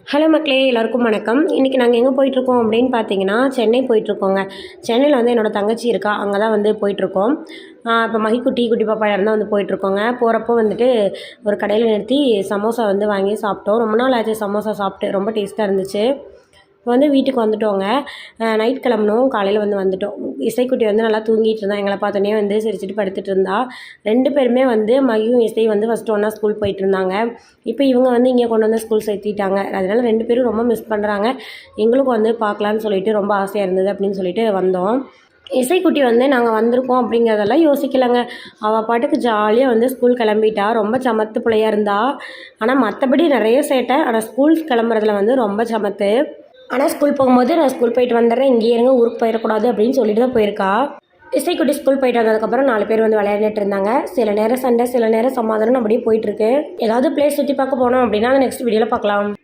Hello மக்களே, எல்லாருக்கும் வணக்கம். இன்றைக்கி நாங்கள் எங்கே போயிட்டுருக்கோம் அப்படின்னு பார்த்தீங்கன்னா, சென்னை போயிட்டுருக்கோங்க. சென்னையில் வந்து என்னோடய தங்கச்சி இருக்கா, அங்கே தான் வந்து போயிட்டுருக்கோம். இப்போ மகிக்குட்டி, குட்டி பாப்பா தான் வந்து போயிட்டுருக்கோங்க. போகிறப்போ வந்துட்டு ஒரு கடையில் நிறுத்தி சமோசா வந்து வாங்கி சாப்பிட்டோம். ரொம்ப நாள் ஆச்சு சமோசா சாப்பிட்டு, ரொம்ப டேஸ்ட்டாக இருந்துச்சு. இப்போ வந்து வீட்டுக்கு வந்துட்டோங்க. நைட் கிளம்பணும், காலையில் வந்து வந்துட்டோம். இசைக்குட்டி வந்து நல்லா தூங்கிட்டு இருந்தா, எங்களை பார்த்தோன்னே வந்து சிரிச்சிட்டு படுத்துட்டு இருந்தா. 2 பேருமே வந்து மகியும் இசை வந்து ஃபஸ்ட்டு ஒன்றா ஸ்கூல் போயிட்டு இருந்தாங்க. இப்போ இவங்க வந்து இங்கே கொண்டு வந்து ஸ்கூல் சேர்த்திட்டாங்க. அதனால 2 பேரும் ரொம்ப மிஸ் பண்ணுறாங்க. எங்களுக்கும் வந்து பார்க்கலான்னு சொல்லிட்டு ரொம்ப ஆசையாக இருந்தது அப்படின்னு சொல்லிட்டு வந்தோம். இசைக்குட்டி வந்து நாங்கள் வந்திருக்கோம் அப்படிங்கிறதெல்லாம் யோசிக்கலைங்க. அவள் பாட்டுக்கு ஜாலியாக வந்து ஸ்கூல் கிளம்பிட்டா. ரொம்ப சமத்து பிள்ளையாக இருந்தா. ஆனால் மற்றபடி நிறைய சேட்டை. ஆனால் ஸ்கூல் கிளம்புறதுல வந்து ரொம்ப சமத்து. ஆனால் ஸ்கூல் போகும்போது நான் ஸ்கூல் போயிட்டு வந்துடுறேன், இங்கேயே இருங்க, ஊருக்கு போயிடக்கூடாது அப்படின்னு சொல்லிட்டு தான் போயிருக்கா. இசைக்குட்டி ஸ்கூல் போயிட்டு வந்ததுக்கப்புறம் 4 பேர் வந்து விளையாடிட்டு இருந்தாங்க. சில நேரம் சண்டை, சில நேரம் சமாதானம் அப்படியே போயிட்டுருக்கு. ஏதாவது பிளேஸ் சுற்றி பார்க்க போனோம் அப்படின்னா நெக்ஸ்ட் வீடியோவில் பார்க்கலாம்.